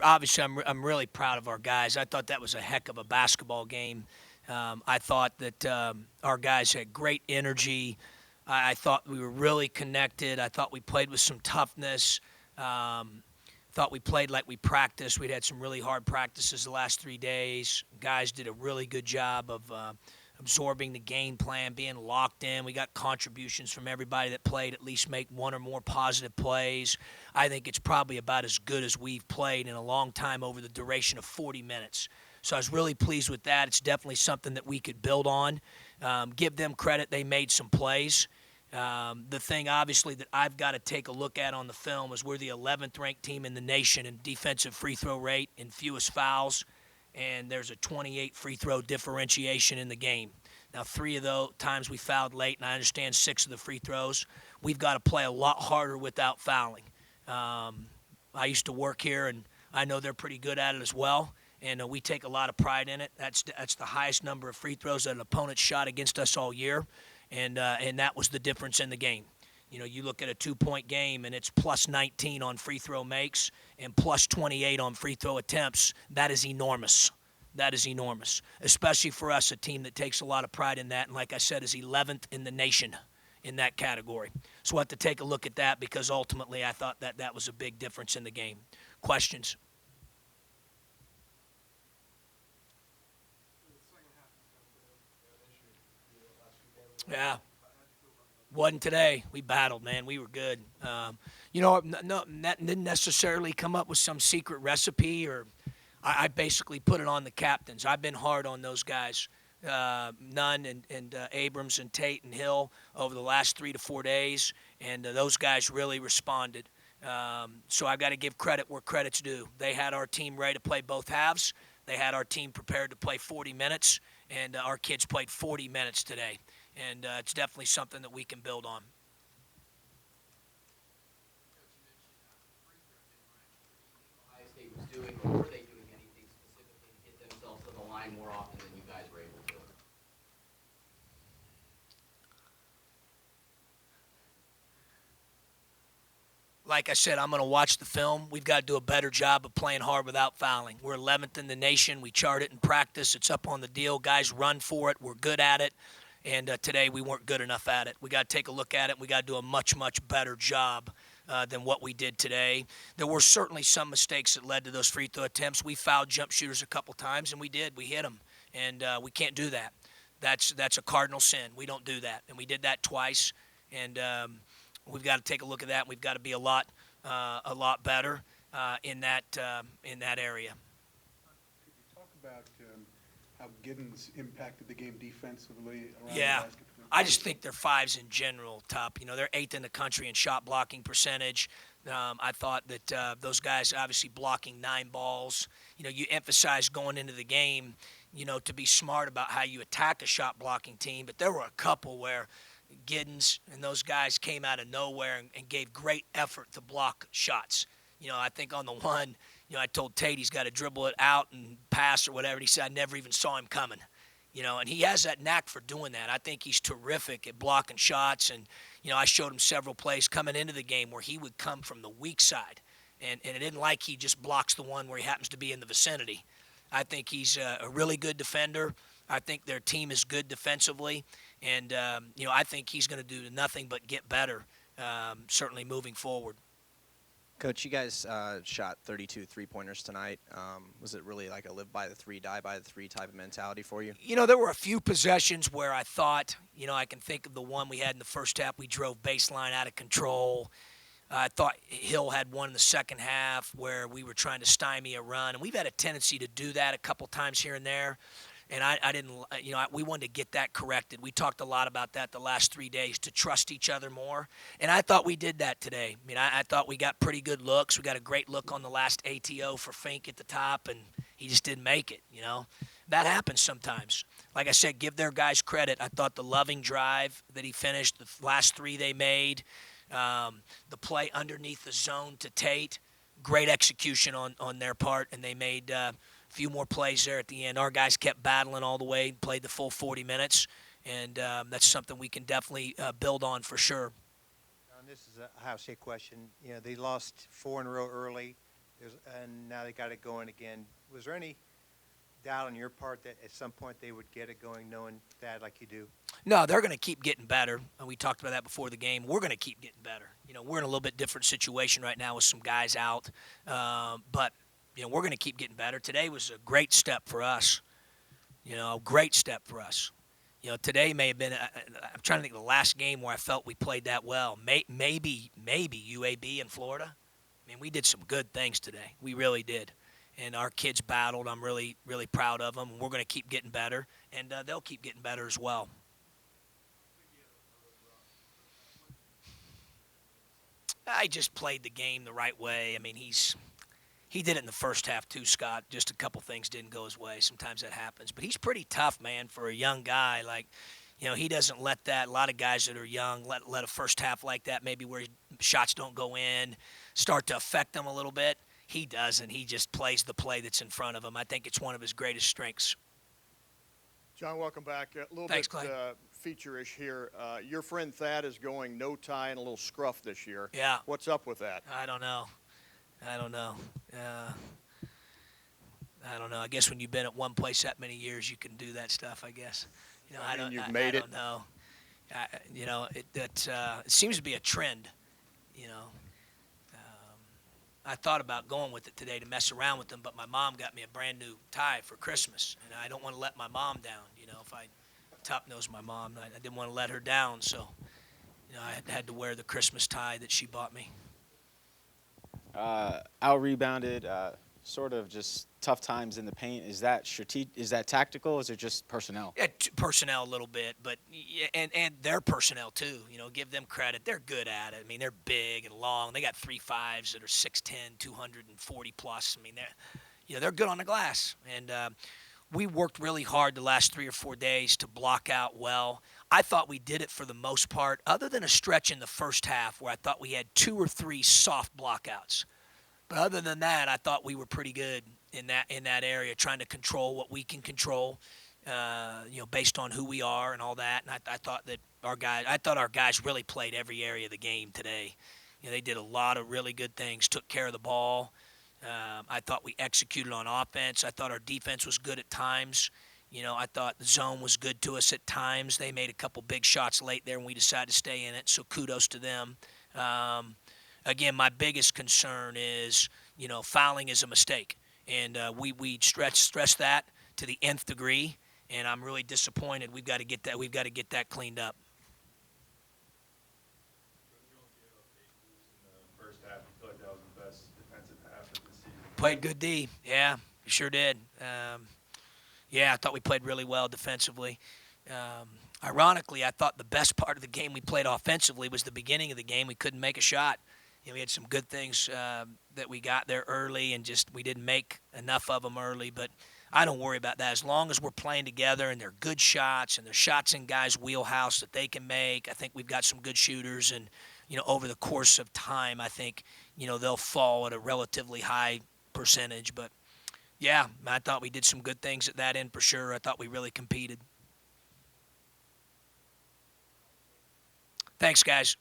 Obviously, I'm really proud of our guys. I thought that was a heck of a basketball game. I thought that our guys had great energy. I thought we were really connected. I thought we played with some toughness. Thought we played like we practiced. We'd had some really hard practices the last 3 days. Guys did a really good job of absorbing the game plan, being locked in. We got contributions from everybody that played, at least make one or more positive plays. I think it's probably about as good as we've played in a long time over the duration of 40 minutes. So I was really pleased with that. It's definitely something that we could build on. Give them credit. They made some plays. The thing, obviously, that I've got to take a look at on the film is we're the 11th ranked team in the nation in defensive free throw rate and fewest fouls, and there's a 28 free throw differentiation in the game. Now, 3 of those times we fouled late, and I understand 6 of the free throws. We've got to play a lot harder without fouling. I used to work here, and I know they're pretty good at it as well, and we take a lot of pride in it. That's the highest number of free throws that an opponent shot against us all year. And that was the difference in the game. You look at a 2-point game, and it's plus 19 on free throw makes and plus 28 on free throw attempts. That is enormous. That is enormous, especially for us, a team that takes a lot of pride in that, and like I said, is 11th in the nation in that category. So we'll have to take a look at that because ultimately I thought that was a big difference in the game. Questions? Yeah. Wasn't today. We battled, man. We were good. That didn't necessarily come up with some secret recipe, or I basically put it on the captains. I've been hard on those guys, Nunn and Abrams and Tate and Hill over the last 3 to 4 days, and those guys really responded. So I've got to give credit where credit's due. They had our team ready to play both halves. They had our team prepared to play 40 minutes, and our kids played 40 minutes today. And it's definitely something that we can build on. Ohio State was doing, or were they doing anything specifically to get themselves to the line more often than you guys were able to? Like I said, I'm going to watch the film. We've got to do a better job of playing hard without fouling. We're 11th in the nation. We chart it in practice. It's up on the deal. Guys run for it. We're good at it. And today we weren't good enough at it. We got to take a look at it. We got to do a much, much better job than what we did today. There were certainly some mistakes that led to those free throw attempts. We fouled jump shooters a couple times, and we did. We hit them, and we can't do that. That's a cardinal sin. We don't do that, and we did that twice. And we've got to take a look at that. We've got to be a lot better in that area. Could you talk about how Giddens impacted the game defensively around Yeah. the basket? I just think their fives in general top. They're 8th in the country in shot blocking percentage. I thought that those guys obviously blocking 9 balls. You emphasize going into the game, to be smart about how you attack a shot blocking team. But there were a couple where Giddens and those guys came out of nowhere and gave great effort to block shots. I think on the one, I told Tate he's got to dribble it out and pass or whatever. And he said, I never even saw him coming. And he has that knack for doing that. I think he's terrific at blocking shots. And, I showed him several plays coming into the game where he would come from the weak side. And it isn't like he just blocks the one where he happens to be in the vicinity. I think he's a really good defender. I think their team is good defensively. And, I think he's going to do nothing but get better, certainly moving forward. Coach, you guys shot 32 three-pointers tonight. Was it really like a live by the three, die by the three type of mentality for you? There were a few possessions where I thought, I can think of the one we had in the first half. We drove baseline out of control. I thought Hill had one in the second half where we were trying to stymie a run. And we've had a tendency to do that a couple times here and there. And I didn't, we wanted to get that corrected. We talked a lot about that the last 3 days, to trust each other more. And I thought we did that today. I thought we got pretty good looks. We got a great look on the last ATO for Fink at the top, and he just didn't make it, That happens sometimes. Like I said, give their guys credit. I thought the Loving drive that he finished, the last 3 they made, the play underneath the zone to Tate, great execution on their part, and they made few more plays there at the end. Our guys kept battling all the way, played the full 40 minutes, and that's something we can definitely build on for sure. This is a Ohio State question. They lost 4 in a row early. And now they got it going again. Was there any doubt on your part that at some point they would get it going, knowing Thad like you do? No, they're going to keep getting better. And we talked about that before the game. We're going to keep getting better. We're in a little bit different situation right now with some guys out. But we're going to keep getting better. Today was a great step for us. A great step for us. Today may have been, I'm trying to think of the last game where I felt we played that well. Maybe UAB in Florida. I mean, we did some good things today. We really did. And our kids battled. I'm really, really proud of them. We're going to keep getting better, and they'll keep getting better as well. I just played the game the right way. I mean, he did it in the first half too, Scott. Just a couple things didn't go his way. Sometimes that happens. But he's pretty tough, man, for a young guy. Like, he doesn't let that. A lot of guys that are young let a first half like that, maybe where shots don't go in, start to affect them a little bit. He doesn't. He just plays the play that's in front of him. I think it's one of his greatest strengths. John, welcome back. A little Thanks, bit Clay. feature-ish here. Your friend Thad is going no tie and a little scruff this year. Yeah. What's up with that? I don't know. I don't know. I guess when you've been at one place that many years, you can do that stuff, I guess. I mean, you've made it. I don't know. It seems to be a trend, I thought about going with it today to mess around with them, but my mom got me a brand new tie for Christmas, and I don't want to let my mom down. If Top knows my mom, I didn't want to let her down, so I had to wear the Christmas tie that she bought me. Out rebounded, sort of just tough times in the paint. Is that Is that tactical? Or is it just personnel? Yeah, personnel a little bit, but and their personnel too. Give them credit. They're good at it. I mean, they're big and long. They got 3.5s that are 6'10", 240 plus. I mean, they're good on the glass. And we worked really hard the last 3 or 4 days to block out well. I thought we did it for the most part, other than a stretch in the first half where I thought we had 2 or 3 soft blockouts. But other than that, I thought we were pretty good in that area, trying to control what we can control, based on who we are and all that. And I thought that our guys really played every area of the game today. They did a lot of really good things, took care of the ball. I thought we executed on offense. I thought our defense was good at times. I thought the zone was good to us at times. They made a couple big shots late there, and we decided to stay in it. So kudos to them. Again, my biggest concern is, fouling is a mistake. And we stress that to the nth degree, and I'm really disappointed. We've got to get that cleaned up. First half, you feel like that was the best defensive half of the season? Played good D. Yeah, we sure did. I thought we played really well defensively. Ironically, I thought the best part of the game we played offensively was the beginning of the game. We couldn't make a shot. We had some good things that we got there early, and just we didn't make enough of them early. But I don't worry about that. As long as we're playing together and they're good shots and they're shots in guys' wheelhouse that they can make, I think we've got some good shooters. And, over the course of time, I think, they'll fall at a relatively high percentage. But, yeah, I thought we did some good things at that end for sure. I thought we really competed. Thanks, guys.